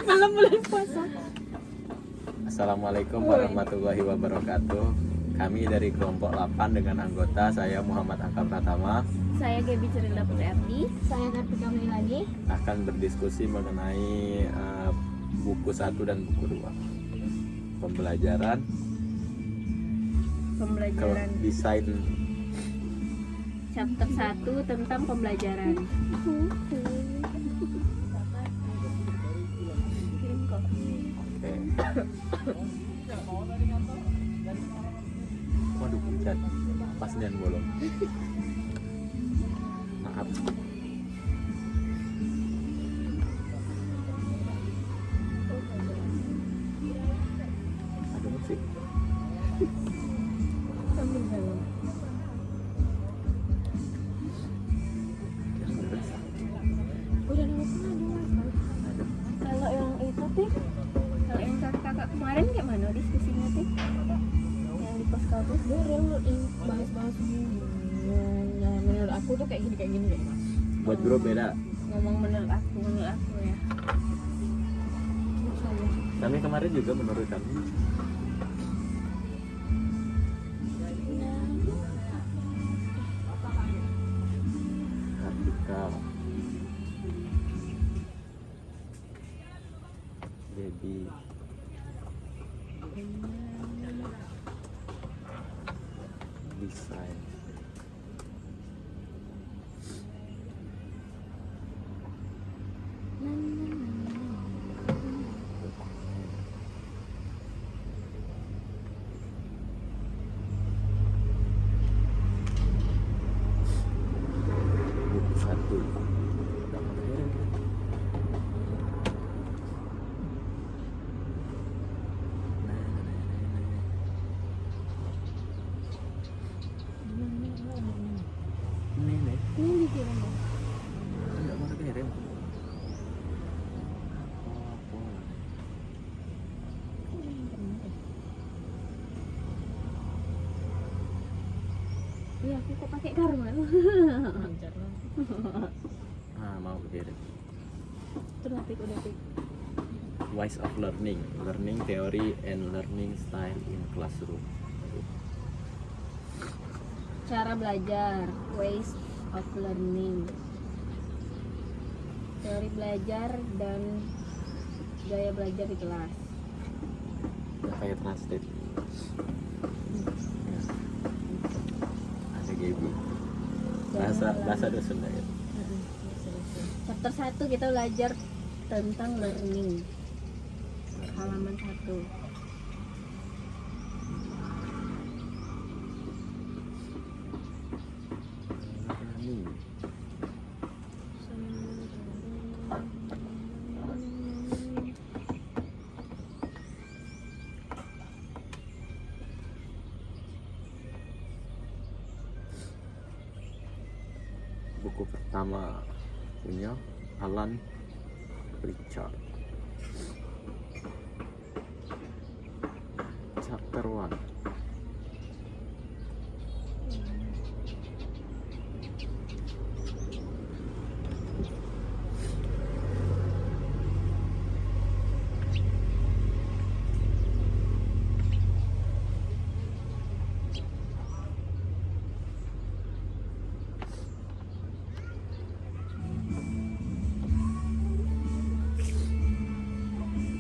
malam bulan puasa. Assalamualaikum warahmatullahi wabarakatuh. Kami dari kelompok 8 dengan anggota saya Muhammad Akam Pratama Saya Gaby Cerila Putri Abdi. Saya Kartika lagi. akan berdiskusi mengenai buku 1 dan buku 2. Pembelajaran desain Chapter 1 tentang pembelajaran. Waduh, hujan pas dan bolong. Maaf. Ada musik. Yang beres. Udah nama pengalaman. Ada. Kalau yang itu sih, kalau yang kakak kemarin kayak mana diskusinya sih? Yang di pos kampus dia bahas-bahas nah, menurut aku tuh kayak gini deh. Buat grup beda. Ngomong menurut aku ya. Kami kemarin juga menurut kami artikel jadi desain buku 1. Ini Ini dikirim ya? enggak mau kirim. Iya, aku kok pakai karma. Ah, mau kirim. Udah pik. Ways of learning theory and learning style in classroom. Cara belajar, ways of learning, teori belajar dan gaya belajar di kelas. Udah kayak translate. Ya. Ada Gaby. Bahasa dosen ya. Chapter 1 kita belajar tentang learning. Halaman 1. Learning. Buku pertama punya Alan Richard. Chapter 1.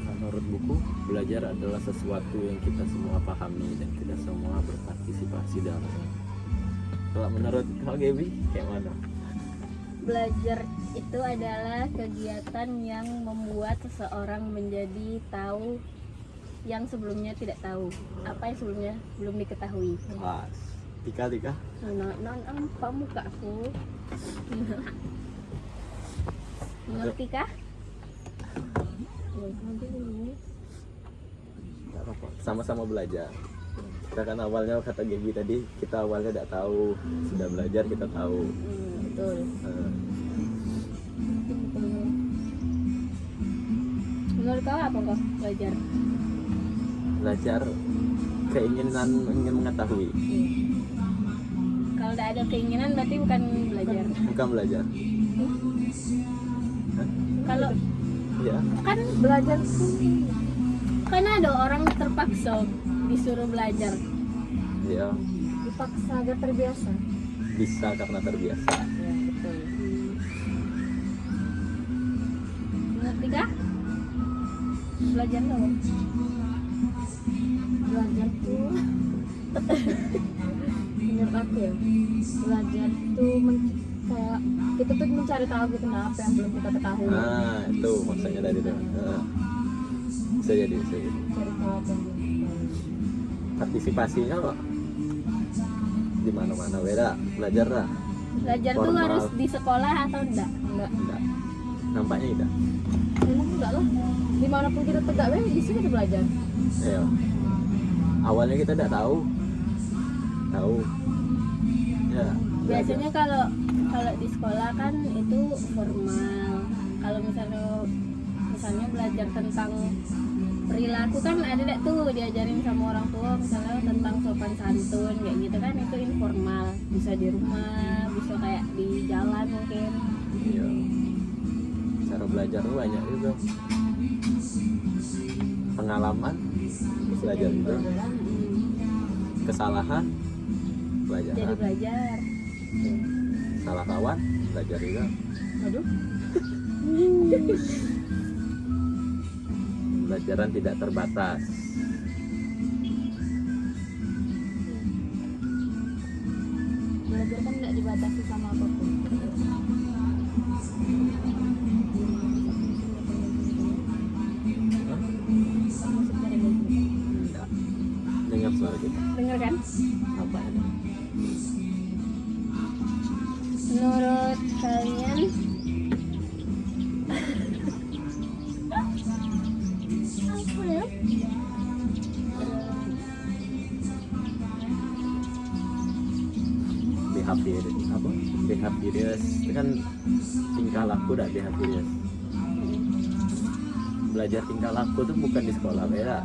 Menurut buku, belajar adalah sesuatu yang kita semua pahami dan kita semua berpartisipasi dalamnya. Kalau menurut Kak Gaby, kayak mana? Belajar itu adalah kegiatan yang membuat seseorang menjadi tahu yang sebelumnya tidak tahu, apa yang sebelumnya belum diketahui. Pas. Tika. Nampak muka aku. Mengerti kah? Nggak apa-apa. Sama-sama belajar. Kita kan awalnya kata Gaby tadi, kita awalnya tidak tahu, sudah belajar kita tahu. Betul. Menurut kau apa kok belajar? Belajar keinginan ingin mengetahui, Kalau tidak ada keinginan berarti bukan belajar. bukan belajar. Kalau Ya, Kan belajar tuh kan ada orang terpaksa disuruh belajar, ya dipaksa agar terbiasa. bisa karena terbiasa. Ya betul. Ngerti kah? Belajar dong. Belajar tuh menurut aku ya, belajar tuh kayak kita tuh mencari tahu gitu nah apa yang belum kita ketahui. Nah, itu maksudnya tadi tuh. Bisa jadi. Cari tahu apa yang belum kita tahu. Partisipasinya kok di mana-mana beda belajar lah. Belajar tuh Formal. harus di sekolah atau enggak? Enggak. Nampaknya tidak. Memang enggak lah. Dimanapun kita tegak di sini kita belajar. Ya. Awalnya kita tidak tahu. Ya. Biasanya kalau di sekolah kan itu formal. Kalau misalnya belajar tentang perilaku kan ada deh tuh diajarin sama orang tua misalnya tentang sopan santun kayak gitu kan, itu informal, bisa di rumah, bisa kayak di jalan mungkin. Iya. Cara belajar tuh banyak juga. Pengalaman belajar juga. Kesalahan Jadi pelajaran. belajar. Salah kawan belajar juga. Aduh. Pelajaran tidak terbatas. Belajar kan nggak dibatasi sama apapun. Enggak. Dengar suara kita. Dengar kan? Apa ini? Menurut kalian apa ya? Behavior apa? Behaviors itu kan tingkah laku dah behaviors. Belajar tingkah laku tuh bukan di sekolah beda.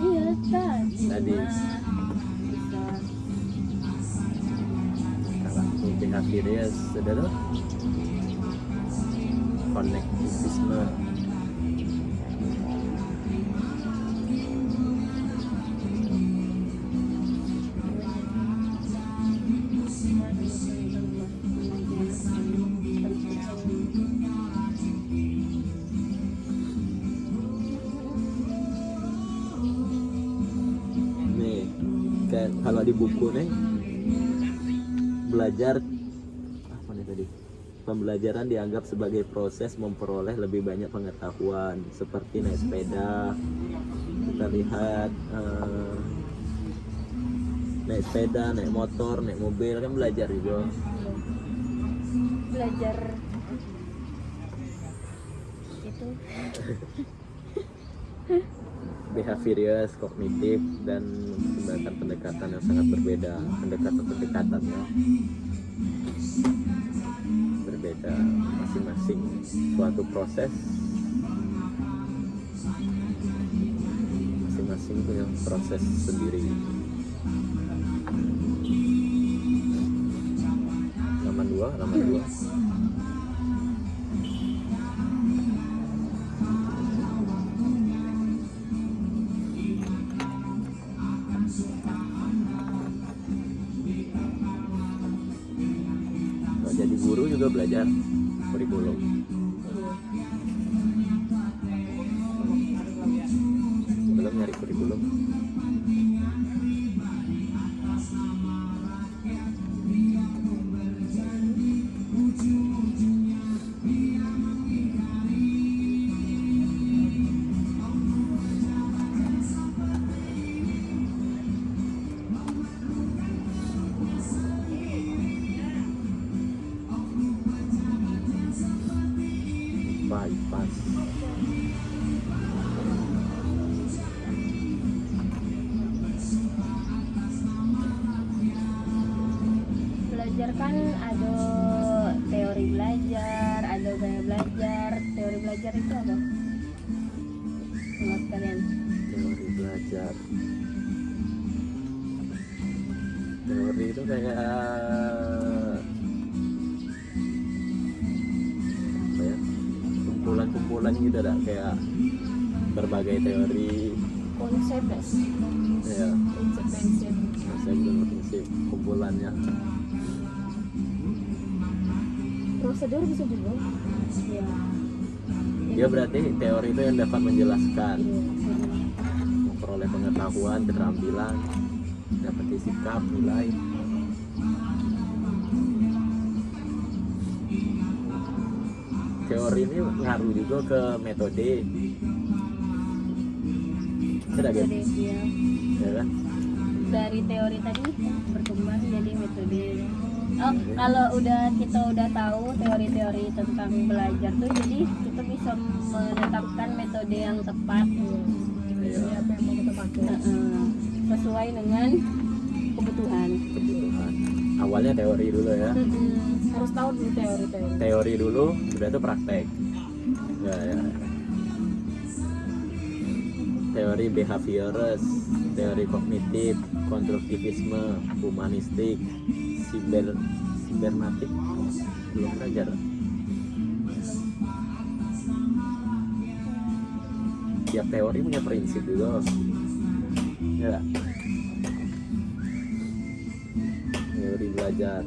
Iya kan. Tadi. Bisa. Tingkah laku behaviors saudara. Konektivisme. Nih, kayak kalau di buku nih belajar apa nih tadi? Pembelajaran dianggap sebagai proses memperoleh lebih banyak pengetahuan seperti naik sepeda. Kita lihat naik sepeda, naik motor, naik mobil kan belajar juga. Belajar itu Behaviors, kognitif dan menggunakan pendekatan yang sangat berbeda. Pendekatan-pendekatannya berbeda masing-masing. Suatu proses masing-masing punya proses sendiri. Halaman 2. Kalau jadi guru juga belajar kurikulum. Belum nyari kurikulum. Bypass. belajar kan ada teori belajar, ada gaya belajar. Teori belajar itu apa menurut kalian? Teori belajar. Teori itu kayak apa ya? kumpulan gitu ada kayak berbagai teori konsep gak sih? ya, Prinsip-prinsip. konsep dan prinsip kumpulannya. Prosedur bisa juga. Iya. Dia berarti teori itu yang dapat menjelaskan, Iya. memperoleh pengetahuan, keterampilan, dapat sikap, nilai. Teori ini ngaruh juga ke metode. Tidak gitu? Metode dia. Ya kan? Dari teori tadi berkembang jadi metode. Oh, kalau kita udah tahu teori-teori tentang belajar tuh, jadi kita bisa menetapkan metode yang tepat. Iya. Apa yang mau kita pakai? Sesuai dengan kebutuhan. Kebutuhan. Awalnya teori dulu ya. Harus tahu dulu teori-teori. Teori dulu, sudah itu praktek. Ya, ya. Teori behavioris, teori kognitif, konstruktivisme, humanistik, sibernatik, belum belajar. Tiap teori punya prinsip juga. Ya. Teori belajar.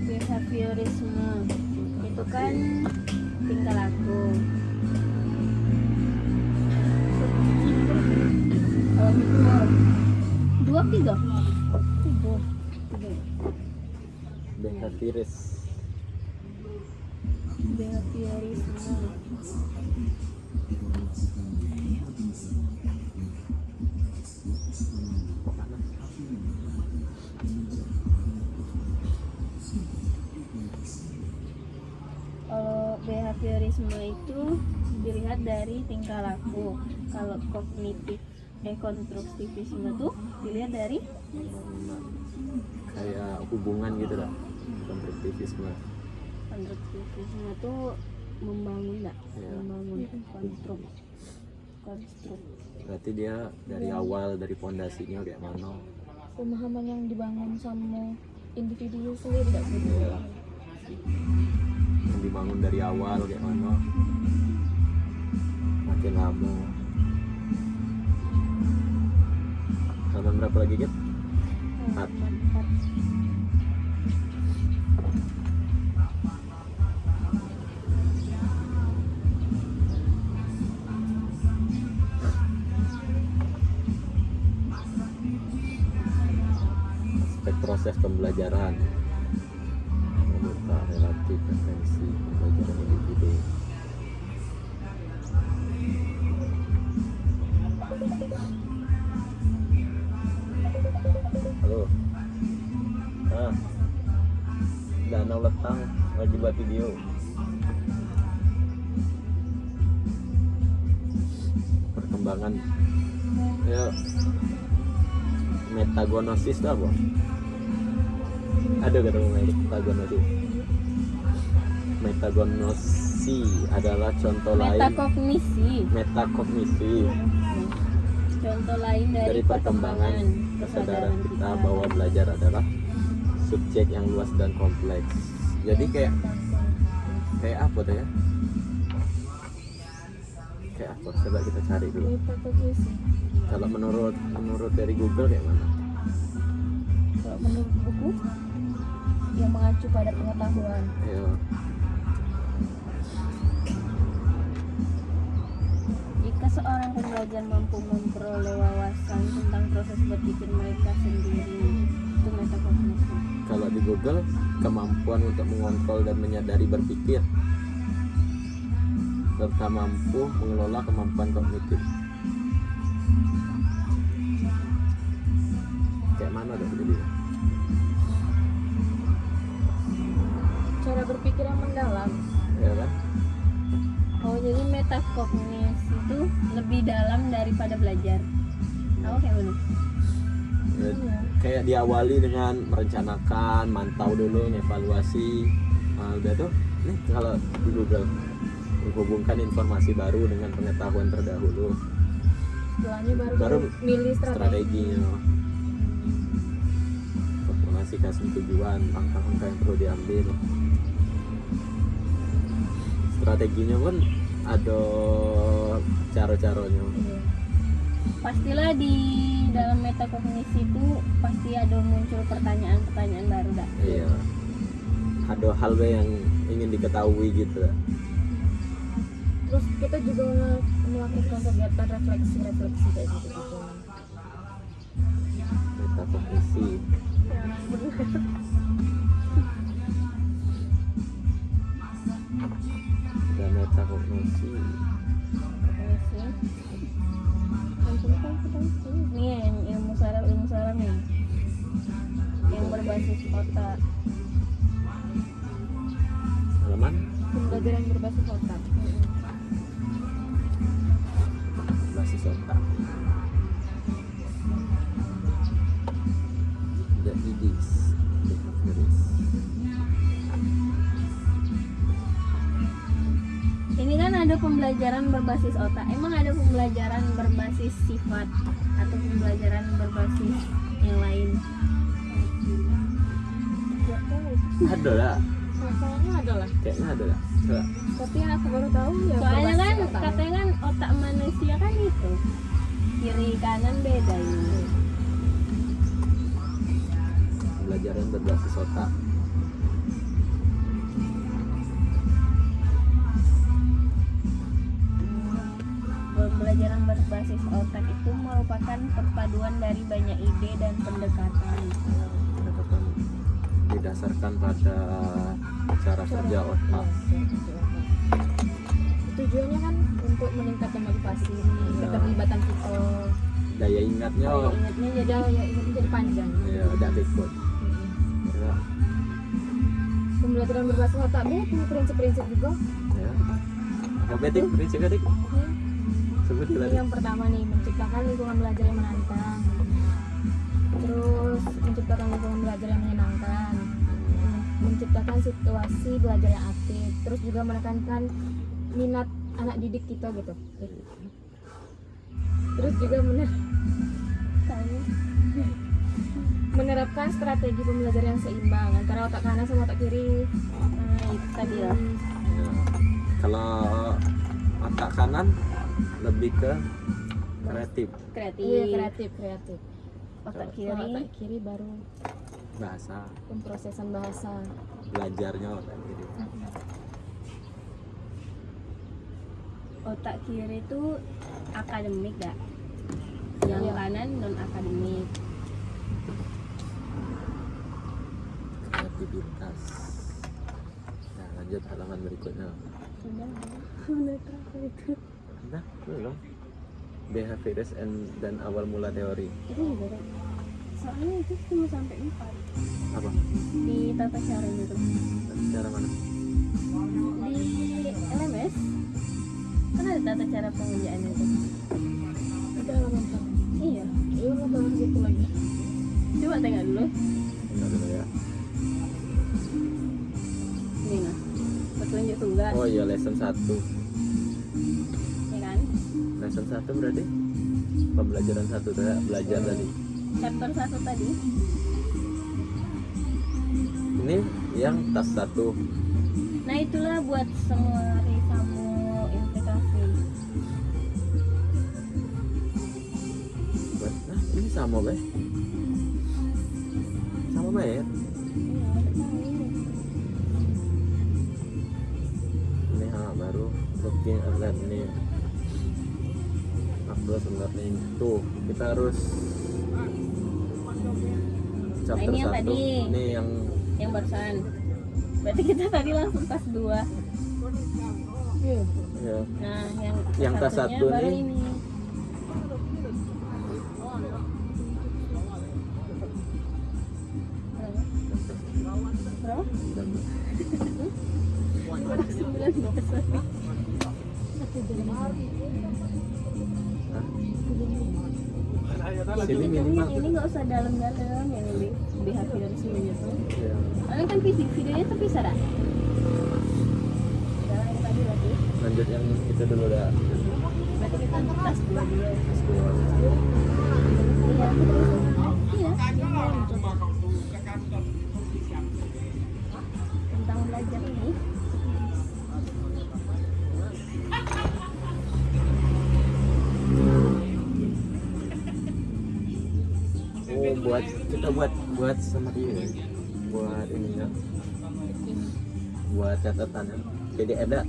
Behaviorisme itu kan tingkah laku. Kalau itu dua tiga. Behavioris. Behaviorisme. Kalau behaviorisme itu dilihat dari tingkah laku. Kalau konstruktivisme tuh dilihat dari Kayak hubungan gitu lah. Konstruktivisme. konstruktivisme tuh membangun nggak? Iya. Membangun konstruk. Berarti dia dari awal, dari pondasinya kayak mana? Pemahaman yang dibangun sama individu sendiri nggak sih? Iya. Yang dibangun dari awal kayak mana? Makin lama. Halaman berapa lagi Git? Empat. Aspek proses pembelajaran, menurut relatif preferensi pembelajaran individu. Halo. Danau Letang lagi buat video. Perkembangan ya, metagonosis itu apa? Ada ketemu metagonosis. Metagonosi adalah contoh lain. Metakognisi. Contoh lain Dari perkembangan kesadaran kita bahwa belajar adalah subjek yang luas dan kompleks. Jadi kayak apa tuh ya? Kayak apa? Coba kita cari dulu. Kalau menurut dari Google kayak mana? Kalau menurut buku yang mengacu pada pengetahuan. Ayo. Jika seorang pembelajar mampu memperoleh wawasan tentang proses berpikir mereka sendiri, itu metakognisi. Kalau di Google, kemampuan untuk mengontrol dan menyadari berpikir serta mampu mengelola kemampuan kognitif. Kayak mana dong jadi? Cara berpikir yang mendalam. Ya kan? Oh, jadi metakognisi itu lebih dalam daripada belajar. Tahu kayak mana? Ya, kayak diawali dengan merencanakan, mantau dulu, evaluasi. Nah, udah tuh, nih kalau di Google menghubungkan informasi baru dengan pengetahuan terdahulu. Setelahnya Baru milih strateginya. Formulasikan tujuan, langkah-langkah yang perlu diambil. strateginya pun ada cara-caranya. Iya. Pastilah di dalam metakognisi itu pasti ada muncul pertanyaan-pertanyaan baru dah. Iya, ada hal yang ingin diketahui gitu lah. Terus kita juga melakukan kegiatan refleksi kayak gitu. Metakognisi. Ada metakognisi. Ini yang ilmu saraf nih, yang berbasis otak. Halaman Pembelajaran berbasis otak. basis otak. The IDs, behavioris. Ini kan ada pembelajaran berbasis otak. Emang ada pembelajaran berbasis sifat atau pembelajaran berbasis yang lain? Gak tahu. Ada lah, Masalahnya adalah. kayaknya ada lah. Coba. Tapi yang aku baru tahu ya. Soalnya kan berbasis otak. katanya kan otak manusia kan itu kiri kanan beda ini. Pembelajaran berbasis otak. Pembelajaran berbasis otak itu merupakan perpaduan dari banyak ide dan pendekatan. Pendekatan didasarkan pada cara kerja otak. Tujuannya kan untuk meningkatkan motivasi, keterlibatan kita. Daya ingatnya, Ingatnya jadi Daya ingatnya jadi panjang. ya udah ikut. Ya, Pembelajaran berbasis otak dia punya prinsip-prinsip juga. ya. Apa itu prinsipnya dik? Sebut Ini lagi. yang pertama nih, menciptakan lingkungan belajar yang menantang. Terus menciptakan lingkungan belajar yang menyenangkan. Menciptakan situasi belajar yang aktif. Terus juga menekankan minat anak didik kita gitu. Terus juga menerapkan strategi pembelajaran yang seimbang antara otak kanan sama otak kiri. nah, itu tadi lah. Ya. Kalau otak kanan lebih ke kreatif, Kreatif. Iya, kreatif. Otak Kalau kiri otak kiri baru bahasa, pemrosesan bahasa. belajarnya otak kiri. otak kiri itu akademik gak? Yang Iya. kanan non akademik. Kreativitas. Nah, lanjut halaman berikutnya. Nah, belum. Behavioris dan awal mula teori. Itu juga kan? Soalnya itu cuma sampai 4 Apa? di tata cara gitu. Cara mana? Di LMS kan ada tata cara pengerjaan itu. Ada halaman berapa? Iya. Iya, mau bahas itu lagi. Coba tengok dulu. Enggak dulu ya. Ini nah. Petunjuk tugas. Oh iya, lesson 1. Ya kan? Lesson 1 berarti pembelajaran 1 tuh ya, belajar tadi. Chapter 1 tadi. Ini yang tas 1. Nah itulah buat summary kamu implikasi. Nah, ini sama, Be. Sama, Be ya? Ini baru looking at learning. Upload learning. Tuh, kita harus chapter Nah, ini yang 1. tadi. Ini Yang barusan. Berarti kita tadi langsung tas 2. Iya. ya, Nah Yang tas satunya satu baru nih. ini. Berapa? Berapa? 19 sorry. Sini Ini minimal ini nggak usah dalam-dalam yang lebih behavioris gitu. ya. Soalnya kan videonya tuh bisa dah. Udah yang tadi berarti. Lanjut yang itu dulu dah. Berarti kita tas 2 dulu. Tas 2. Iya. Iya. Tentang belajar ini. buat kita buat summary ya. Buat ini ya. Buat catatan ya. Jadi ada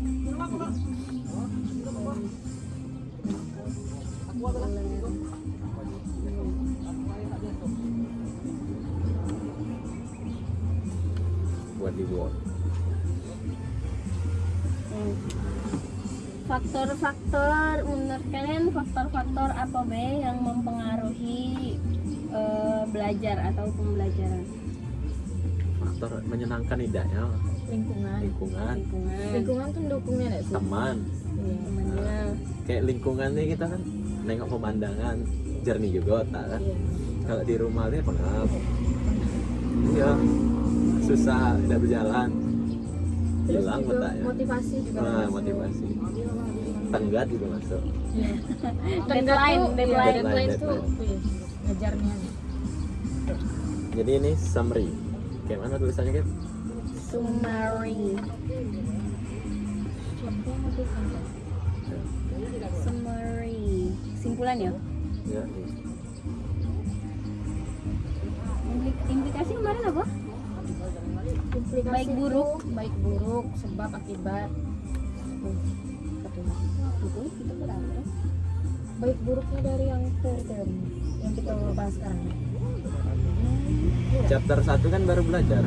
buat dibuat. Faktor-faktor menurut kalian faktor-faktor apa be yang mempengaruhi belajar atau pembelajaran? Faktor menyenangkan tidak ya? Lingkungan Lingkungan tuh mendukungnya nggak sih? Teman. Iya. temannya. Kayak lingkungannya kita kan nengok pemandangan jernih juga otak kan. Iya. Kalau di rumahnya pengap. Iya. Susah udah berjalan. Terus Hilang juga otaknya. motivasi juga Nah, masuk. motivasi. Tenggat juga masuk. Iya. Deadline, tuh, deadline. iya, deadline tuh wih, ngejarnya. Jadi ini summary. Kayak mana tulisannya kan? Summary. Summary. Simpulan ya? Ya. Implikasi kemarin apa? Implikasi Baik buruk. itu baik buruk, sebab akibat. Itu berapa? Baik buruknya dari yang teori yang kita bahas sekarang. Chapter 1 kan baru belajar.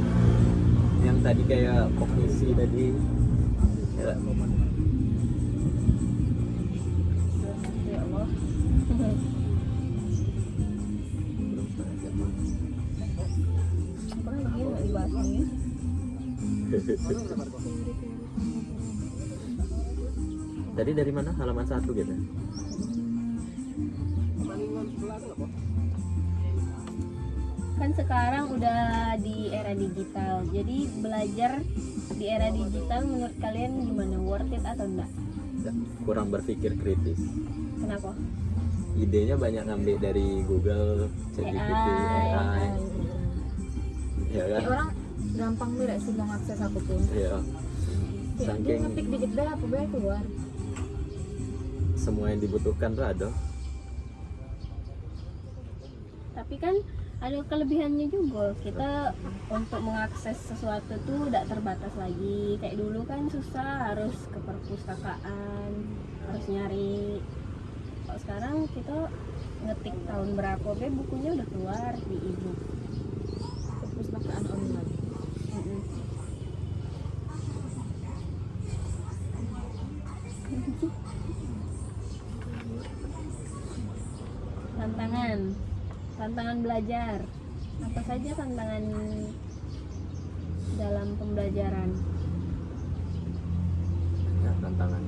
Yang tadi kayak kognisi tadi. Ya. Ya Allah. Belum setengah jam. Pernah begini nggak dibahasnya? Tadi dari mana? Halaman 1 gitu. Kan sekarang udah di era digital, jadi belajar di era digital menurut kalian gimana, worth it atau enggak? Ya, kurang berpikir kritis. Kenapa? Idenya banyak ngambil dari Google, ChatGPT, AI. Ya kan? Kayak orang gampang tidak sih mau akses apapun. Iya. Kayak dia Saking ngetik dikit dah apa baik keluar. semua yang dibutuhkan tuh ada. Tapi kan ada kelebihannya juga, kita untuk mengakses sesuatu tuh tidak terbatas lagi. Kayak dulu kan susah, harus ke perpustakaan, harus nyari. Kalau sekarang kita ngetik tahun berapa be bukunya udah keluar di e-book. Perpustakaan online. Mm-mm. Tantangan belajar, apa saja tantangan dalam pembelajaran? Ya, tantangan.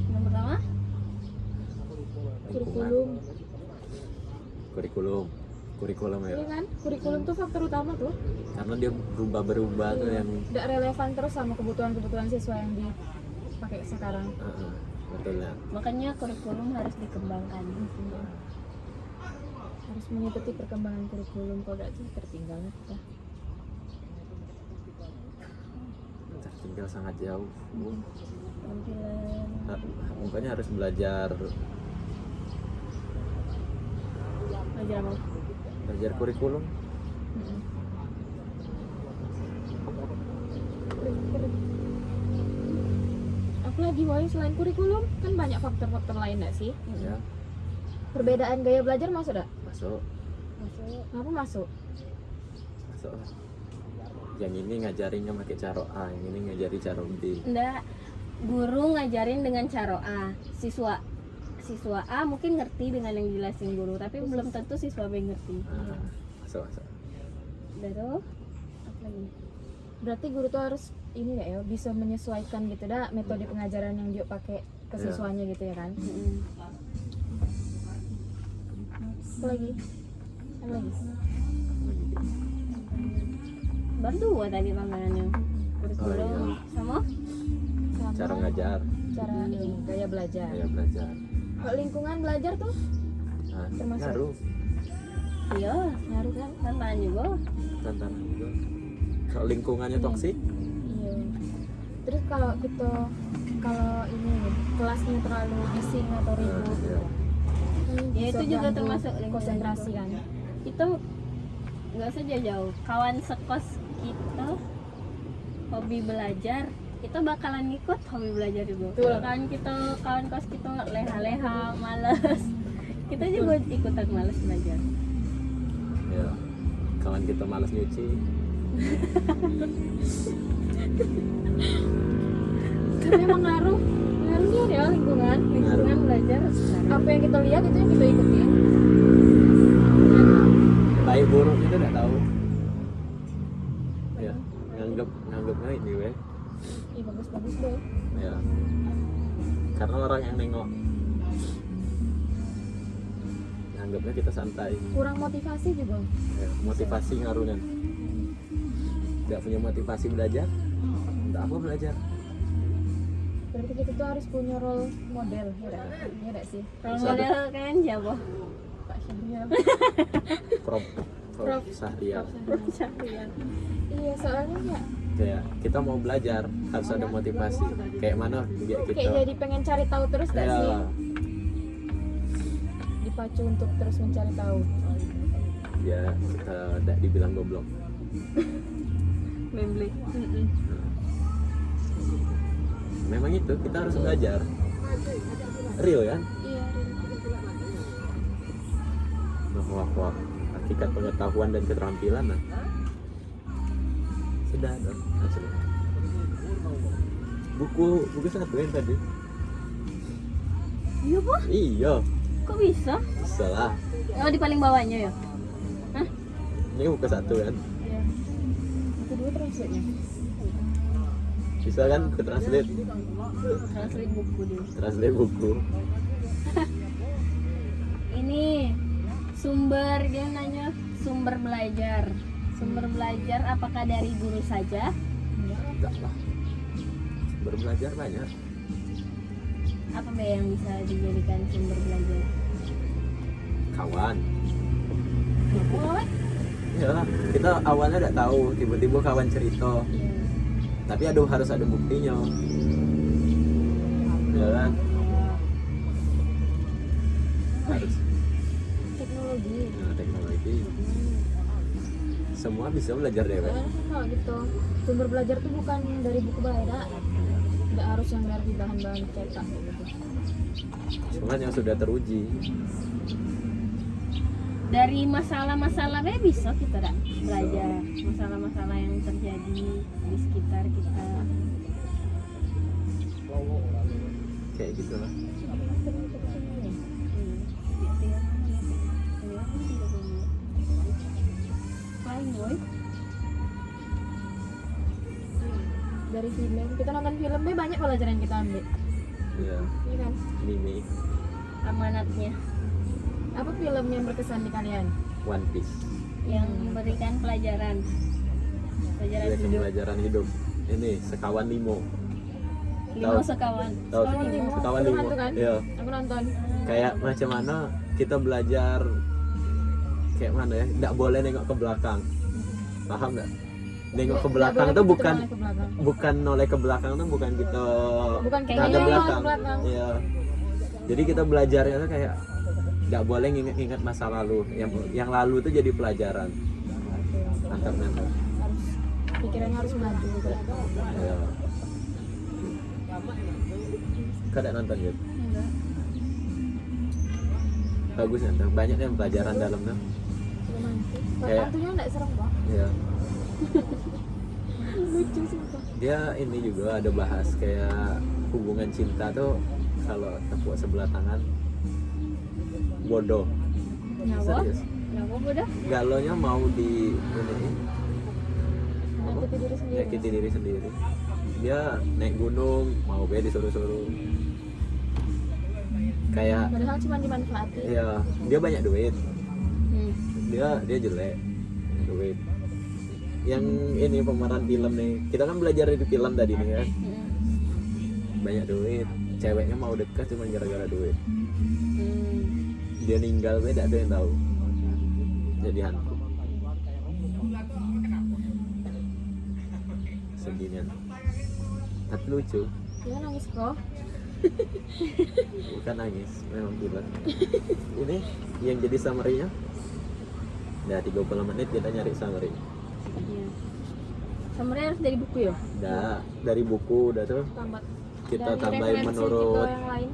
Yang pertama, Kurikulum ya. Iya kan? Kurikulum tuh faktor utama tuh. Karena dia berubah tuh yang Tidak relevan terus sama kebutuhan siswa yang dipakai sekarang. betul ya. makanya kurikulum harus dikembangkan. Harus mengikuti perkembangan kurikulum, kalau tidak sih tertinggal kita. Tertinggal sangat jauh. Tampilan Makanya harus belajar apa? kurikulum. Apalagi woy, selain kurikulum kan banyak faktor-faktor lain nggak sih? Ya, Perbedaan gaya belajar masuk nggak? masuk. Kenapa masuk? Lah. Yang ini ngajarinnya pakai cara A, yang ini ngajari cara B. Enggak, guru ngajarin dengan cara A, siswa A mungkin ngerti dengan yang jelasin guru, tapi belum tentu siswa B ngerti. Masuk. Udah tuh, apa lagi? Berarti guru tuh harus ini nggak ya, bisa menyesuaikan gitu dah metode pengajaran yang dia pakai ke Iya. siswanya gitu ya kan? Apa lagi? Apa lagi? Baru dua tadi tantangannya, kurikulum iya. sama Sama Cara ngajar, cara ini gaya belajar. gaya belajar. Kalau lingkungan belajar tuh Nah, Termasuk. ngaruh. iya ngaruh kan? tantangan juga. Tantangan juga. Kalau lingkungannya toksik, Iya. Terus kalau ini kelasnya terlalu bising atau ribut, iya. kan Ya, bisa itu juga ganggu termasuk lingkungan konsentrasi juga. kan. Kita nggak usah jauh-jauh, kawan sekos kita hobi belajar, kita bakalan ikut hobi belajar juga. Betul. Kan kita kawan kos kita leha-leha males, kita juga ikutan males belajar. Ya, kawan kita malas nyuci. Karena emang ngaruhnya ya lingkungan belajar. Apa yang kita lihat itu yang kita ikutin. Baik buruk itu nggak tahu. Ya, nganggapnya ini weh. Ih bagus-bagus deh. Ya, karena orang yang nengok nganggapnya kita santai. Kurang motivasi juga. Ya, motivasi ngaruhnya. Nggak punya motivasi belajar, nggak apa belajar. Berarti kita tuh harus punya role model, ya nggak sih? Role Bisa model kan siapa? Pak Syahrial. Prof Prof. Syahrial. Prof Syahrial. Iya soalnya ya Kayak kita mau belajar harus ada motivasi. Kayak mana biar kayak kita. jadi pengen cari tahu terus gak sih? Ya, Dipacu untuk terus mencari tahu. ya kita tidak dibilang goblok. Membeli. Memang itu kita harus belajar. Real kan? Iya. Wah, hakikat pengetahuan dan keterampilan nah. Sudah ada asli. Buku satu yang tadi. Iya po? Iya, Kok bisa? bisa lah. Oh di paling bawahnya ya? Hah? Ini buku satu kan. Iya. Itu dua translate-nya. Bisa kan ke translate Translate buku dia. translate buku. Ini sumber, dia nanya sumber belajar. Sumber belajar apakah dari guru saja? Enggak lah. Berbelajar banyak. Apa Be yang bisa dijadikan sumber belajar? Kawan. Oh, Ya, kita awalnya tidak tahu, tiba-tiba kawan cerita. iya. Tapi harus ada buktinya. Ya kan? Harus. Teknologi. Nah, teknologi. Semua bisa belajar deh, Pak. Soalnya kan kalau gitu sumber belajar tuh bukan dari buku beda. Nggak harus yang dari bahan-bahan cetak gitu. Cuman yang sudah teruji. Dari masalah-masalah Be bisa kita dah belajar. Masalah-masalah yang terjadi di sekitar kita. Kayak gitu lah. Fine boy. Dari film kita nonton filmnya banyak pelajaran yang kita ambil. Iya, Iya kan? Mimi, Amanatnya Apa film yang berkesan di kalian? One Piece. yang memberikan pelajaran Dia hidup. pelajaran hidup. Ini Sekawan Limo. Limo Tahu. sekawan. Tahu Sekawan Limo. Sekawan Film Limo. hantu kan? Iya. Aku nonton. Kayak macam mana kita belajar kayak mana ya? Nggak boleh nengok ke belakang. Paham nggak? Nengok ke belakang Nggak tuh boleh bukan kita noleh ke belakang. bukan noleh ke belakang tuh bukan kita Bukan kayak ada noleh ke belakang. belakang. Iya. Jadi kita belajarnya tuh kayak nggak boleh ingat masa lalu. Yang lalu tuh jadi pelajaran. Mantap. Harus pikirannya harus maju gitu. Iya. Kau udah nonton gitu? Enggak. Bagus kan? Banyak yang pelajaran dalamnya. Romantis. Kayak- Hantunya nggak serem kok. Iya. Lucu sumpah. Dia ini juga ada bahas kayak hubungan cinta tuh kalau tepuk sebelah tangan bodoh. Nyawa? Serius. Nyawa udah? Galonya mau di ini Menyakiti diri sendiri. nyakiti diri sendiri. Dia naik gunung mau be disuruh-suruh. Kayak Padahal cuma dimanfaatin. ya dia banyak duit. Hmm. Dia jelek duit. Yang ini pemeran film nih. Kita kan belajar dari film tadi nih kan. Hmm. Banyak duit. Ceweknya mau dekat cuma gara-gara duit. Hmm. Dia ninggal beda ada yang tahu. Jadi hantu. Sedihnya. Tapi lucu. Dia nangis kok. Bukan nangis, memang gila. Ini yang jadi summary-nya Udah 30 menit kita nyari summary. Iya. Summary harus dari buku ya? Udah dari buku udah tuh Tamat. kita Dari tambahin referensi menurut kita yang lain.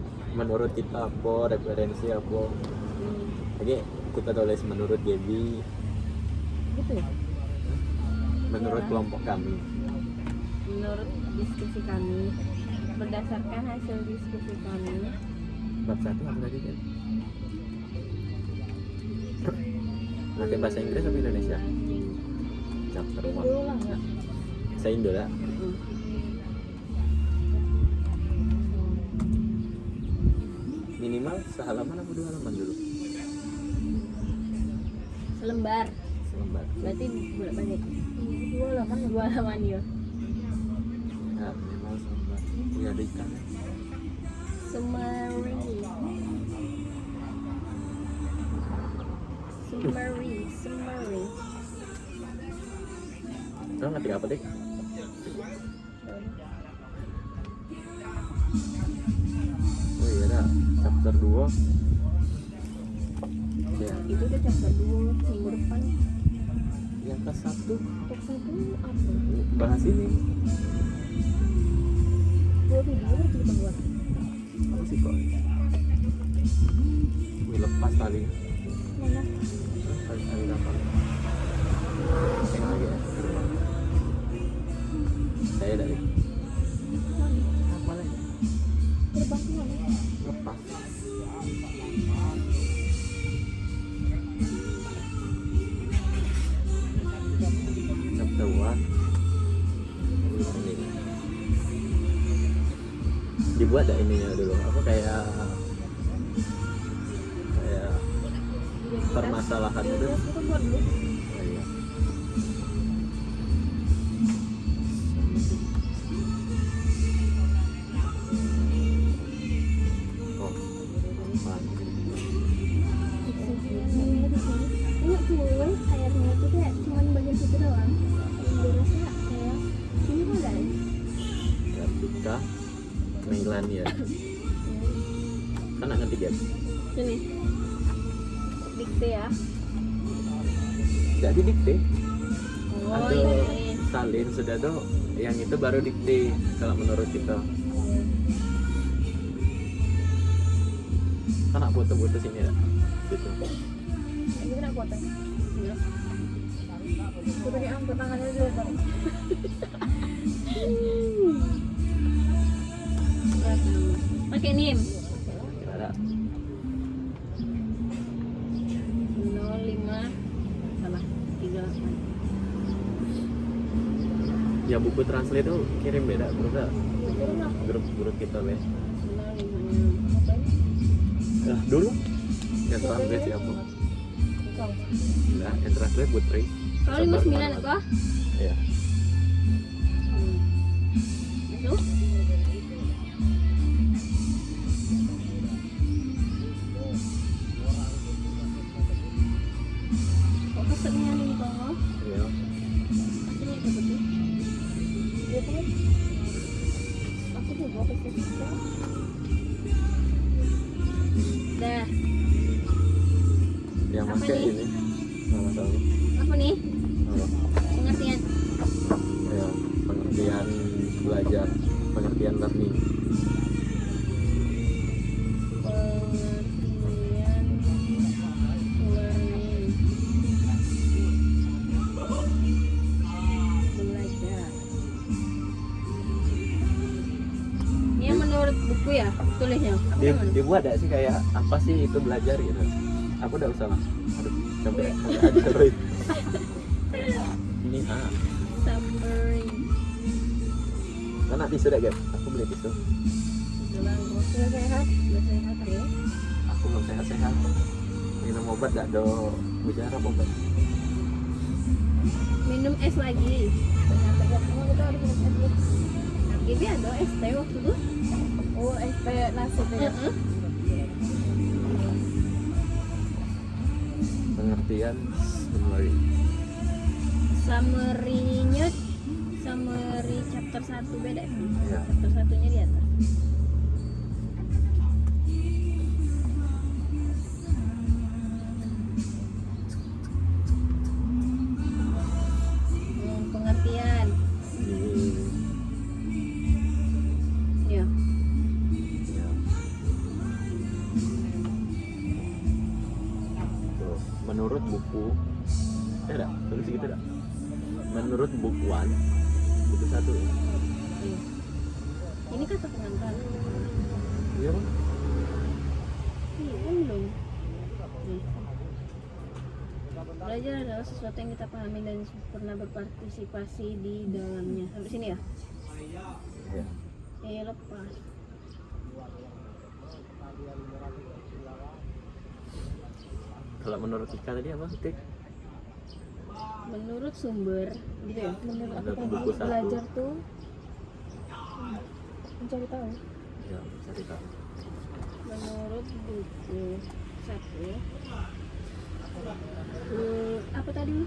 kita apa, referensi apa. Hmm. Oke, kita tulis menurut Gaby, Gitu ya? menurut Iya. kelompok kami. Menurut diskusi kami, berdasarkan hasil diskusi kami, Bab 1 apa tadi kan? Pakai bahasa Inggris atau Indonesia? Chapter 1. Dulu lah nggak? Saya Indo lah. Minimal sehalaman apa 2 halaman dulu? selembar. Selembar. Berarti bolak-balik. 2 halaman. 2 halaman ya. Ya, minimal selembar. Ya ada ikan. Summary. Summary. Kau ngerti apa deh? Oh iya dah, chapter 2. Ya, Itu udah chapter 2 minggu depan. yang ke 1 Chapter 1 apa? bahas ini. 2 video kan kita buat. Apa sih kok? Wih, lepas tali. Mana? Tali apa? Tengok lagi ya. Saya dari apa lagi? Terbang ke mana? Lepas. Chapter 1. Ini. Dibuat dah ininya dulu. Apa kayak permasalahan itu. Kita buat dulu. Oh, iya. Oh, apaan? Enggak tuh, airnya itu kayak cuma bagian situ doang. Yang dirasa kayak ini kok ada. Grafika Meilania. Kan ngerti dia. Sini. Dikte ya. Jadi dikte. Oh, Atau ini. salin sudah tuh yang itu baru dikte kalau menurut kita. Kan nak foto-foto sini ya. Gitu. Ini kena potong. Iya. Aku pakai angkat tangannya dulu Bang. Pakai NIM. Ada 05 salah 38. ya buku translate tuh kirim beda grup dah. Grup kita be. 05. Nah, dulu yang translate siapa? Nah, yang translate Putri. Kalau 59 apa? Iya. Itu? Oh, kesetnya nih Bang. Iya. Kesetnya itu betul. Dia tuh aku juga kesetnya. Dah, Yang Apa pakai nih? ini. Nama tahu. apa nih? Apa? Pengertian. Ya, pengertian belajar, pengertian learning. Pengertian learning. Belajar. Ini yang menurut buku ya tulisnya. Apa yang mana? Dibuat gak sih kayak apa sih itu belajar gitu? Aku udah usah lah. Aduh, sampai ada terus. Ini Summary. kan nak tisu dah guys. Aku beli tisu. Jalan sudah sehat ya. Aku belum sehat-sehat. Minum obat gak do bicara obat. Minum es lagi. Ternyata kamu kita harus minum es. Ini ada es teh waktu itu. Oh, es teh nasi teh. Heeh. Pengertian summary. Summary-nya summary chapter 1 beda. Ya. Chapter 1-nya di atas. menurut buku tidak tulis gitu tidak menurut bukuan buku 1 ya. Iya. Ini kata pengantar. Iya bang. Iya kan belum. Nih. Belajar adalah sesuatu yang kita pahami dan pernah berpartisipasi di dalamnya. Sampai sini ya? Ya. Lepas. Kalau menurut Ika tadi apa sih? Menurut sumber, gitu ya? Menurut aku Menurut tadi buku 1. belajar tuh mencari tahu. Ya, cari tahu. Menurut buku 1. Apa tadi?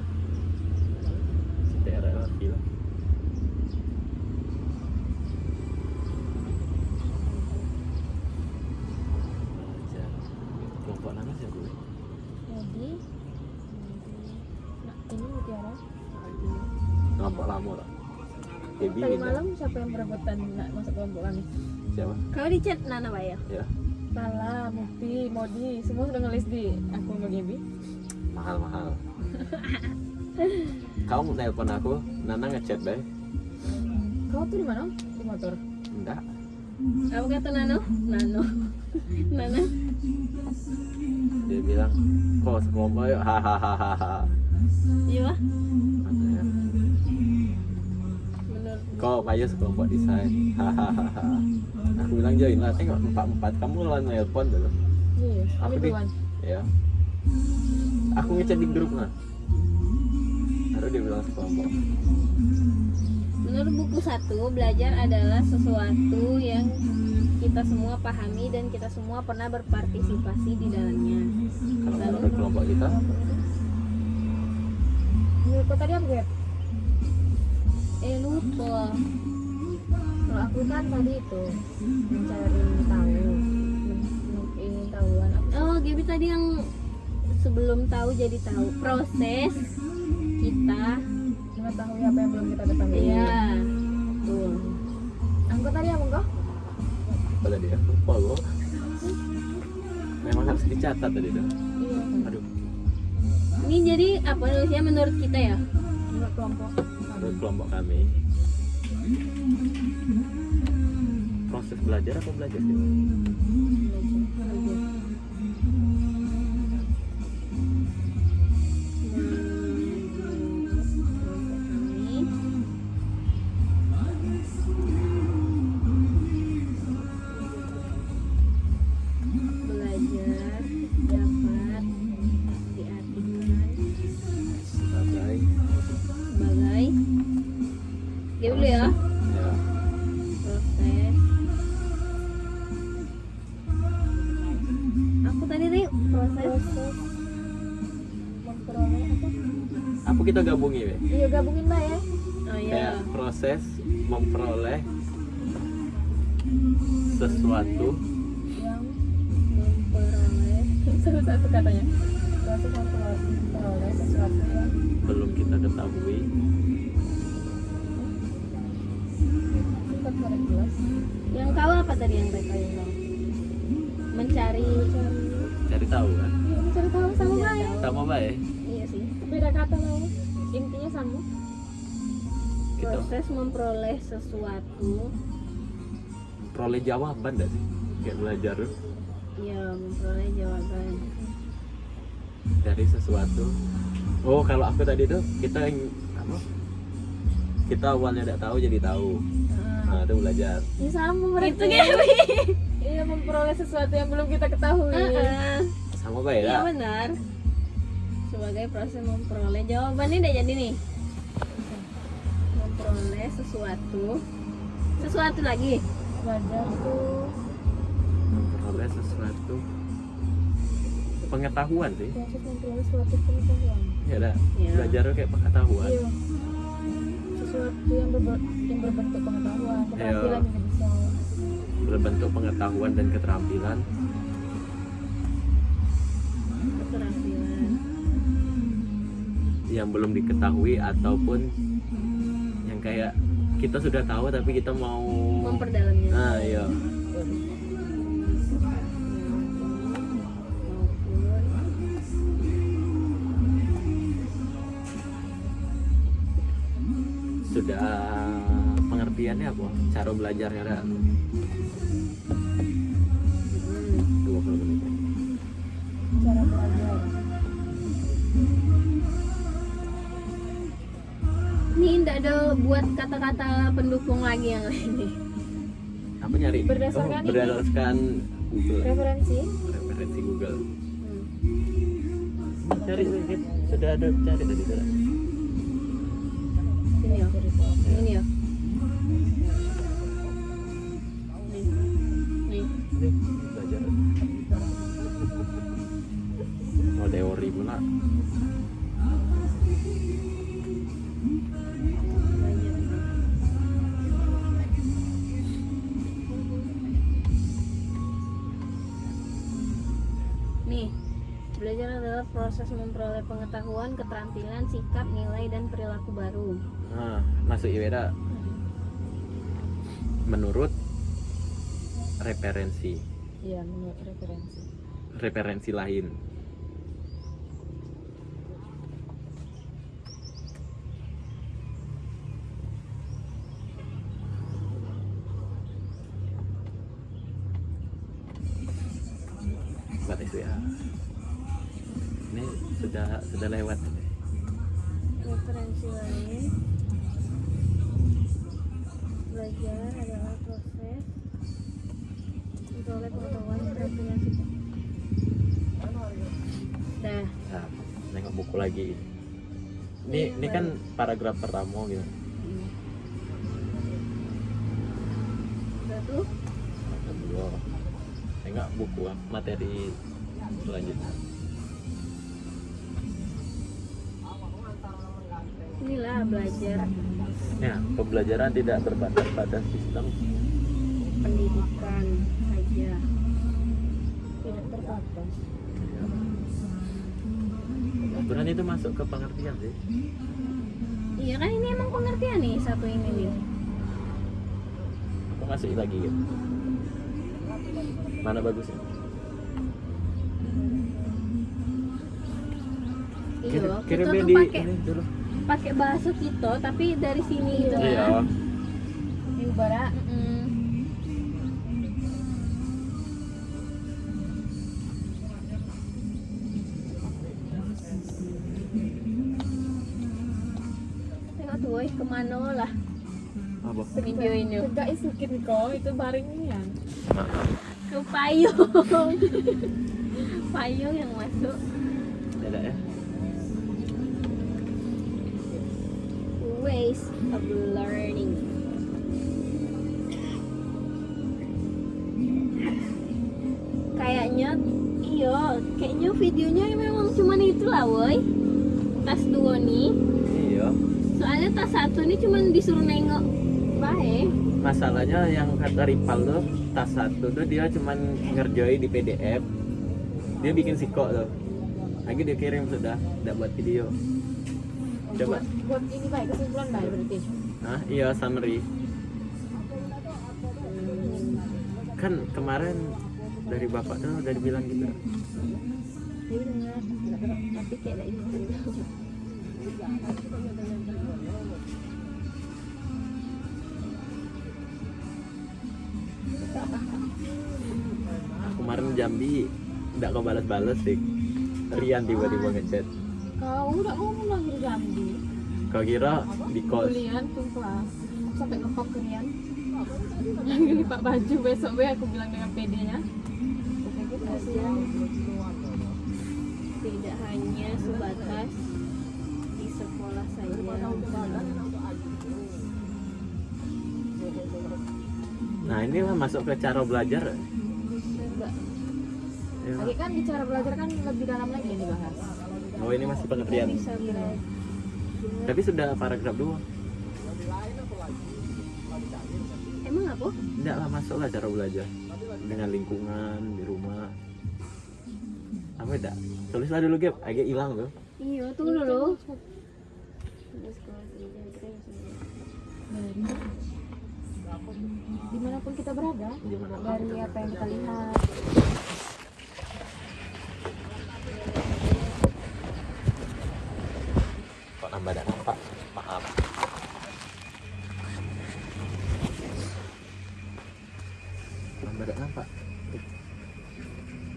CTRL film. Kelompok nama siapa gue? Jadi nah, ini Mutiara. Kelompok lama lah. Baby Tadi gitu. malam siapa yang berebutan nak masuk kelompok kami? Siapa? Kau di chat Nana Baya? Ya. Pala, Mukti, Modi, semua sudah ngelis di akun Bang Gebi. Mahal. Kamu nelpon aku, Nana ngechat baik. Kau tuh di mana? Di motor. Enggak. Apa kata Nano? Nano. Nana? Dia bilang, kok sekelompok yuk, hahaha. Iya Pak? Katanya, Menurut kok ayo sekelompok desain, hahaha. Aku bilang join lah, tengok 4-4 kamu lawan nelpon dulu. Iya, Aku kami di, duluan. ya. Aku ngechat di grup nah. Baru dia bilang sekelompok. Menurut buku 1, belajar adalah sesuatu yang kita semua pahami dan kita semua pernah berpartisipasi di dalamnya. Kalau menurut kelompok kita, Menurut kau tadi apa Gap? Lupa. Kalau aku kan tadi itu mencari tahu, ingin tahuan. Oh, Gaby tadi yang sebelum tahu jadi tahu. Proses kita. Mengetahui apa yang belum kita ketahui. Iya. Tuh. Angkot tadi apa kok? apa tadi ya? Lupa gue. Memang harus dicatat tadi tuh. Iya. Aduh, Ini jadi apa nulisnya menurut kita ya? Menurut kelompok. menurut kelompok kami. Proses belajar apa belajar sih? Belajar dapat diartikan Sebagai sebagai dia dulu ya, ya, proses. Aku tadi nih proses Memperoleh apa? apa kita gabungin ya? Iya gabungin Mbak ya. oh ya Kayak proses memperoleh sesuatu Yang memperoleh satu katanya. Proses memperoleh sesuatu yang belum kita ketahui singkat korek jelas. yang tahu apa tadi yang mereka yang tahu mencari cari tahu kan? Iya, mencari tahu sama Mbak ya. Sama baik iya sih Beda kata Mbak ya. Intinya sama. kita proses memperoleh sesuatu peroleh jawaban dah sih kayak belajar tuh. ya memperoleh jawaban Dari sesuatu. Oh kalau aku tadi tuh kita yang apa? Kita awalnya tidak tahu jadi tahu. Nah itu belajar. Ya sama berarti. itu Gaby Iya memperoleh sesuatu yang belum kita ketahui. Sama baik iya ya. benar sebagai proses memperoleh jawabannya udah jadi nih memperoleh sesuatu lagi Belajar tuh Memperoleh sesuatu pengetahuan sih. proses memperoleh suatu pengetahuan. Ya dah. Iya. Belajar tuh kayak pengetahuan. Iya. Sesuatu yang berbentuk pengetahuan, keterampilan juga bisa. Berbentuk pengetahuan dan keterampilan. keterampilan Yang belum diketahui ataupun yang kayak kita sudah tahu tapi kita mau memperdalamnya nah iya udah pengertiannya apa cara belajarnya ada 20 menit. Cara belajar. Ini tidak ada buat kata-kata pendukung lagi yang lain nih. Apa nyari? Berdasarkan ini. Berdasarkan Google. Referensi. Referensi Google. Hmm. Cari sedikit. Sudah ada cari tadi sudah. Sini ya. Ini ya. Nih. Nih. Nih, belajar. Oh, teori pula. Nih, belajar adalah proses memperoleh pengetahuan, keterampilan, sikap, nilai, dan perilaku baru. Nah, masuk IWEDA menurut referensi Iya, menurut referensi. referensi lain. Buat itu ya. Ini sudah lewat. Referensi lain, belajar adalah proses memperoleh pengetahuan, keterampilan, sikap. Dah. Nah, nengok buku lagi. Ini kan paragraf pertama gitu. Satu. Kedua, nengok buku materi selanjutnya. Inilah belajar Ya, pembelajaran tidak terbatas pada sistem. pendidikan saja. Tidak terbatas. Sebenarnya itu masuk ke pengertian sih. Iya kan ini emang pengertian nih satu ini nih. Aku masuk lagi gitu. Mana bagusnya? Iya, kita Kirimnya tuh di pakai ini dulu. bahasa kita tapi dari sini gitu Iya. kan. Di Ubara. Tengok tuh, woy, kemana lah Apa? video ini? Tegak isukin kok, itu baring ini ya. Ke payung, payung yang masuk. Ada ya? Ways of learning. Kayaknya videonya memang cuman itulah, woy. Tas 2 nih. Iya. Soalnya tas 1 nih cuman disuruh nengok bae. Masalahnya yang kata Ripal tuh tas 1 tuh dia cuman ngerjain di PDF. Dia bikin siko tuh. Lagi dia kirim sudah, tidak buat video. Coba. Buat ini baik, kesimpulan baik berarti. Nah, iya summary. Kan kemarin dari bapak tuh udah dibilang gitu. Dia dengar, tapi kayak ini. Kemarin Jambi tidak kau balas-balas sih. Rian tiba-tiba ngechat. Kau udah ngomong lagi di Jambi. Kau kira di kos? Kuliah sumpah. Sampai ngepok ke Rian. Lagi lipat baju besok be aku bilang dengan PD-nya. Kasihan. Tidak hanya sebatas di sekolah saja. Nah, inilah masuk ke cara belajar. Enggak. Ya. Lagi kan di cara belajar kan lebih dalam lagi yang dibahas. Oh, ini masih pengertian. Bisa belajar. Tapi sudah paragraf 2. Emang apa? Tidak lah, masuklah cara belajar dengan lingkungan di rumah. Apa tidak? Tulislah dulu Gap, agak hilang tuh. Iya, tunggu dulu. Dimanapun kita berada, Dimanapun dari kita apa yang kita lihat. Kok nambah dan nampak? Maaf.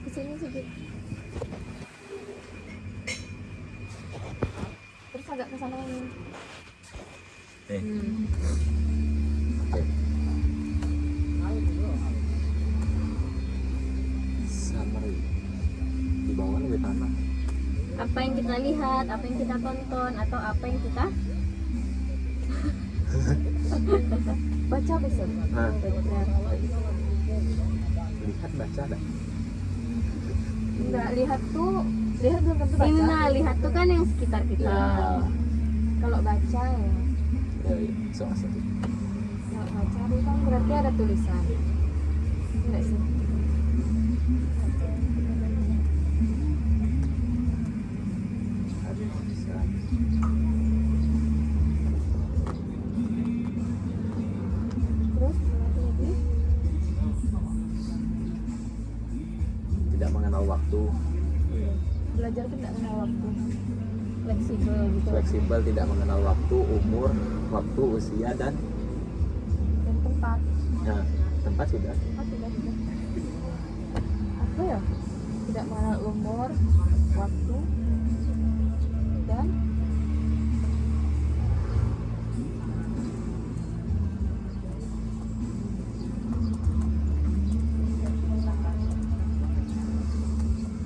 Kesini sedikit. Terus agak ke sana ini. Oke. Summary. Di bawah lebih tanah. Apa yang kita lihat, apa yang kita tonton, atau apa yang kita Baca besok. Nah, baca. lihat baca dah. Enggak, lihat belum tentu baca. Ini nah, lihat tuh kan yang sekitar kita. Ya. Kalau baca ya. Ya, soal satu. Kalau baca itu kan berarti ada tulisan. Enggak sih? Ada tulisan. Terus lagi Tidak mengenal waktu, belajar tuh enggak kenal waktu. Fleksibel gitu. fleksibel, tidak mengenal waktu, umur, waktu, usia dan Dan tempat. nah, tempat sudah. Oh, sudah. Apa ya? Tidak mengenal umur, waktu, dan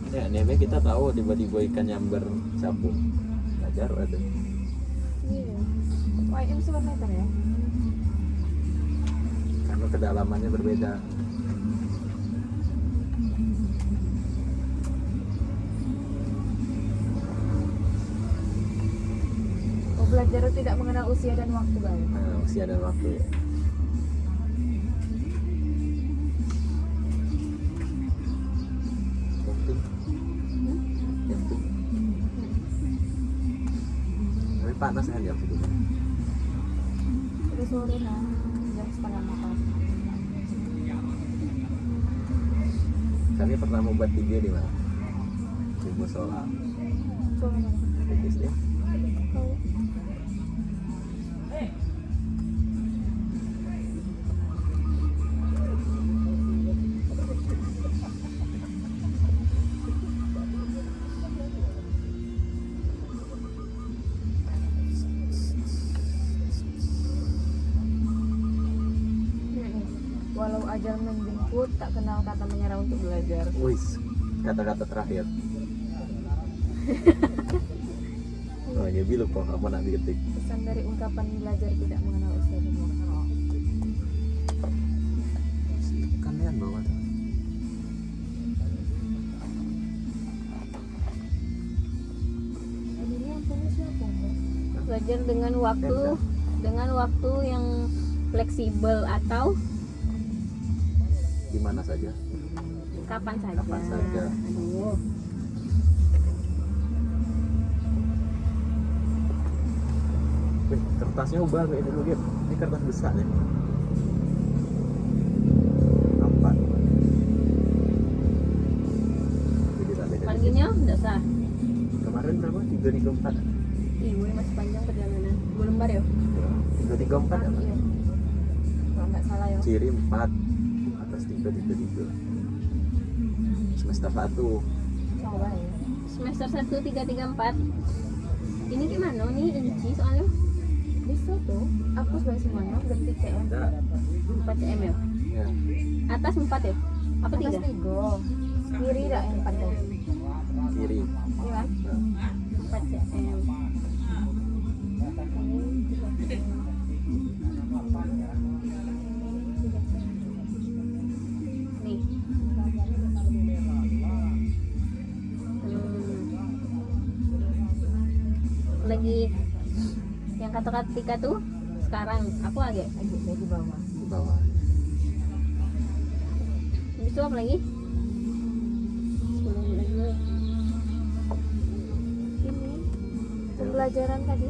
Ya, neme kita tahu tiba-tiba ikan nyamber capung. Belajar ada. iya. YM meter ya? Karena kedalamannya berbeda. Oh, belajar tidak mengenal usia dan waktu bang. Nah, usia dan waktu. Penting. Penting. Tapi panas kan jam segitu. Udah sore nah, jam 3:30. Kami pernah membuat video di mana? Di musola. Sore mana? Di SD. Kau walau ajal menjemput, tak kenal kata menyerah untuk belajar. Wis, kata-kata terakhir. Oh, ya bilu kok apa nak diketik. Pesan dari ungkapan belajar tidak mengenal usia dan waktu. Kalian bawa. Ini yang tulis siapa? Mbak? Belajar dengan waktu yang fleksibel atau Di mana saja? kapan saja. Kapan saja. Oh. Wih, kertasnya ubah kayak dulu dia. Ini kertas besar ya. Empat. Jadi tak beda. Paginya udah sah. Kemarin berapa? 334. Ih, gue masih panjang perjalanan. 2 lembar ya. 334 ya? Iya. Kalau nggak salah ya. Ciri 4 atas 333. Semester 1. Coba ya. Semester 1 334. Ini gimana nih inci soalnya? Bisa tuh. Hapus baik semuanya. Ganti CM. Enggak. 4 cm ya. Ya. Atas 4 ya? Apa Atas 3? 3. Kiri dah yang 4 tuh. Kiri. Iya kan? Nah, 4 cm. Nih. Lagi yang kata-kata Tika tuh sekarang aku lagi Lagi di bawah. di bawah. habis itu apa lagi? 10 menit dulu. Ini pembelajaran tadi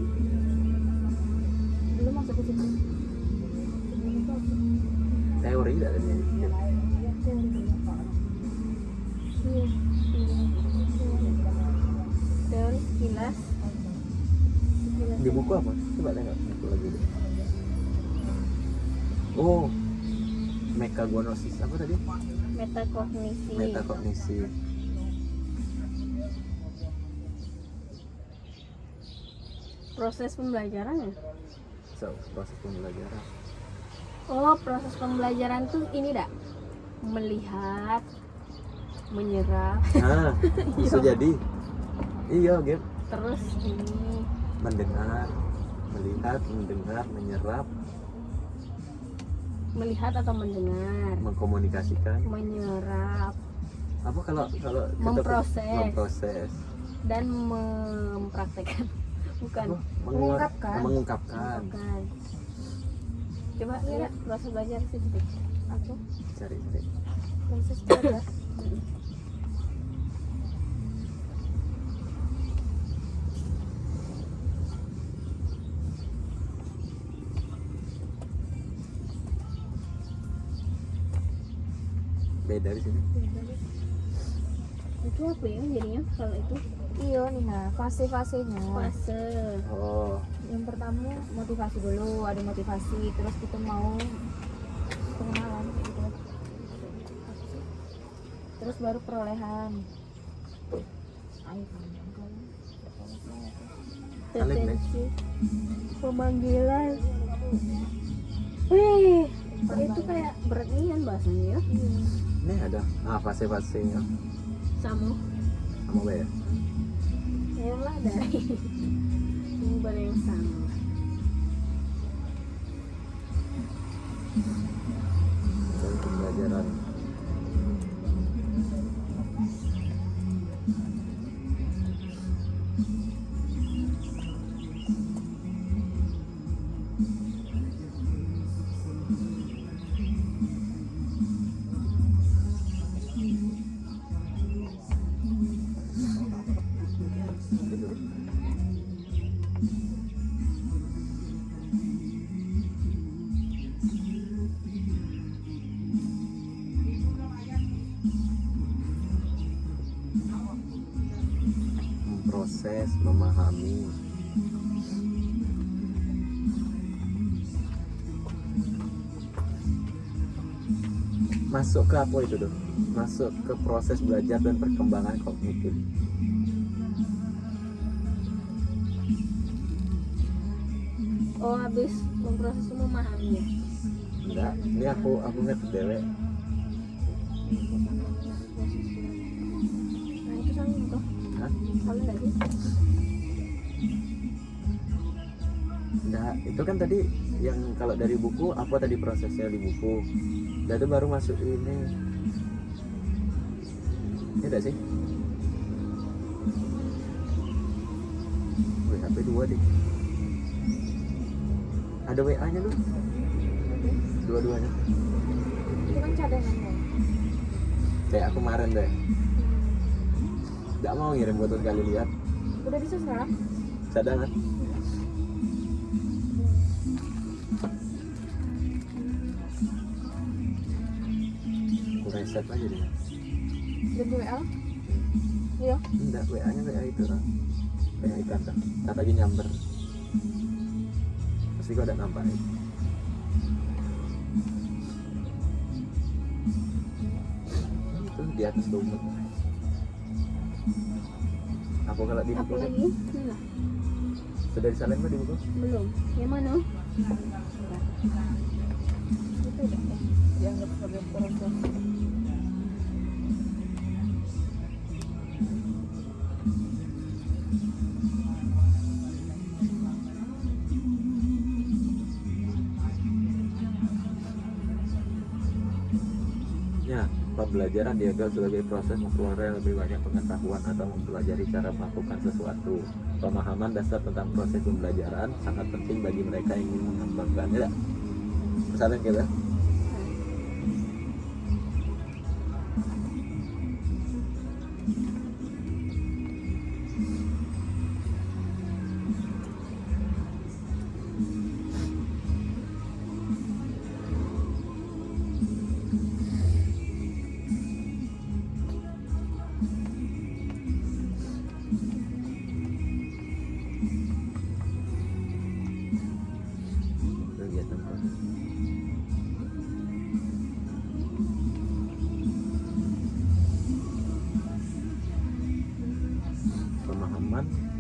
belum masuk ke situ. Sebelum itu apa? Teori tidak ada dia. Teori dulu. Iya. Teori sekilas. Di buku apa? Coba tengok buku lagi deh. Oh, mekagonosis apa tadi? Metakognisi. Metakognisi. Proses pembelajaran ya? So, proses pembelajaran. Oh, proses pembelajaran tuh ini dak melihat, menyerap, Nah, bisa jadi. Iya, Gap. terus ini Mendengar, melihat, mendengar, menyerap, melihat atau mendengar, mengkomunikasikan. menyerap, Apa kalau kita Memproses. memproses. dan mempraktekkan. Bukan. Apa? Mengungkapkan. Mengungkapkan. Bukan. Coba lihat proses belajar sih. Aku Cari. Proses belajar. Beda di sini. itu apa ya jadinya kalau itu Iya nih nah, fase-fasenya. fase. Oh, Yang pertama motivasi dulu, ada motivasi, terus kita mau pengenalan gitu. Terus baru perolehan. Ayo, Alik, Nek. Detensi, pemanggilan. Wih, itu kayak berat nian bahasanya ya. ini ada fase-fasenya Sama sama apa ya? lah dari sumber yang sama. Dari pembelajaran. Memproses, memahami. Masuk ke apa itu tuh? Masuk ke proses belajar dan perkembangan kognitif. Oh, habis memproses itu memahami ya. Enggak, ini aku ngerti dewe. Nah itu sama toh. Hah? Sama nggak sih? Enggak, itu kan tadi yang kalau dari buku apa tadi prosesnya di buku. Dan itu baru masuk ini. Ini enggak sih? Wih, HP 2 deh. Ada WA-nya lu? Dua-duanya. itu kan cadangannya. Kayak aku kemarin deh. Enggak mau ngirim foto sekali lihat. Udah bisa sekarang? Cadangan. Aku reset aja deh. Dan di WA? Iya. Enggak, WA-nya WA itu lah. WA ikan kan. Kata lagi nyamber. Pasti kau ada nampak ya. Itu di atas lumut. Apa kalau di Apa buku? lagi? Nah, Sudah disalin kok di buku? belum. Yang mana? Itu udah dianggap sebagai proses. Ya, pembelajaran dianggap sebagai proses memperoleh lebih banyak pengetahuan atau mempelajari cara melakukan sesuatu. Pemahaman dasar tentang proses pembelajaran sangat penting bagi mereka yang ingin mengembangkan. Ya, misalnya kita. Kegiatan proses.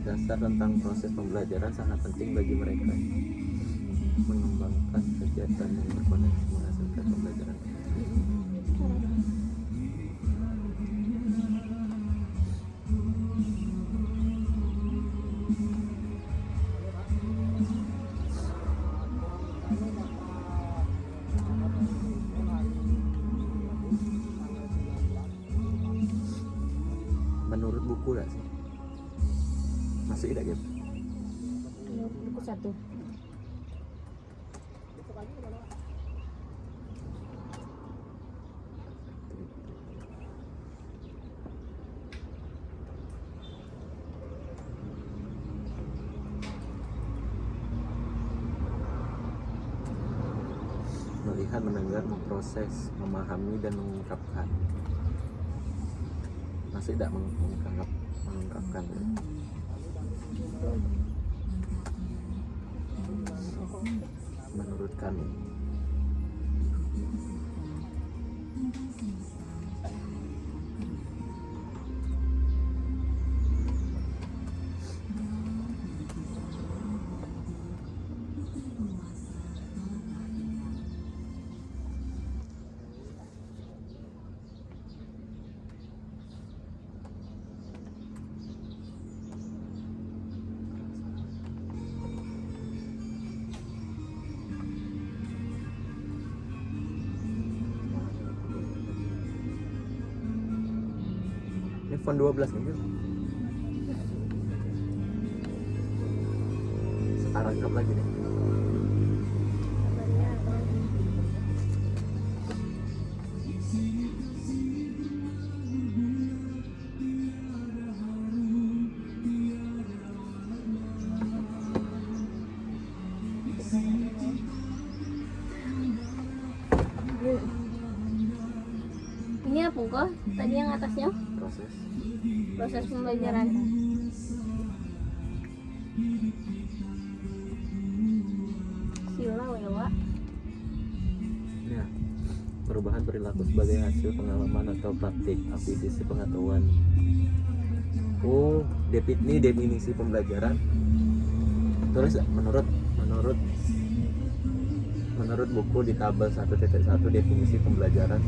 dasar tentang proses pembelajaran sangat penting bagi mereka. Mengembangkan kegiatan yang berkoneksi menghasilkan pembelajaran. Menurut buku gak sih? Masih tidak gitu? Buku 1. Melihat, mendengar, memproses, memahami dan mengungkapkan. Masih tidak mengungkapkan ya? Menurut kami ini font 12 nih. Sekarang rekam lagi nih. Ini apa kok? Tadi yang atasnya proses pembelajaran. Sila Wela. Ya, perubahan perilaku sebagai hasil pengalaman atau praktik akuisisi pengetahuan. Oh, ini definisi pembelajaran. Tulis gak? Menurut buku di tabel 1.1 definisi pembelajaran.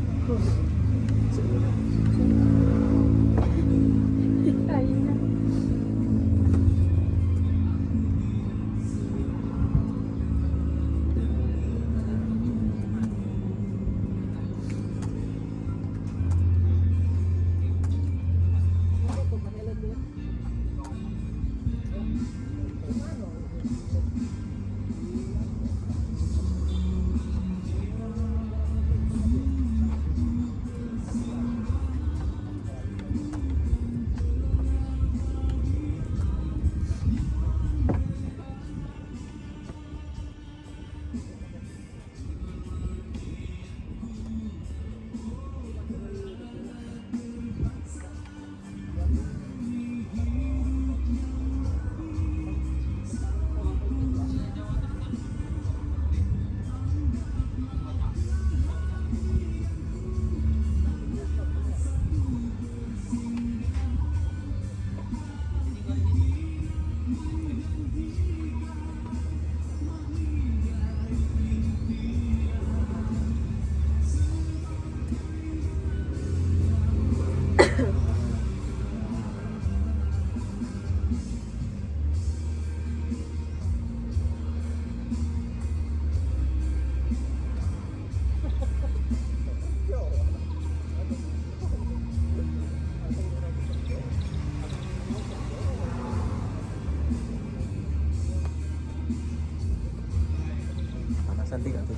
Santi gak tuh?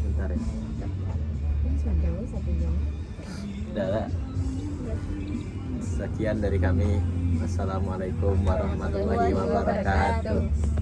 Bentar ya. Udah lah. Sekian dari kami. Assalamualaikum warahmatullahi wabarakatuh.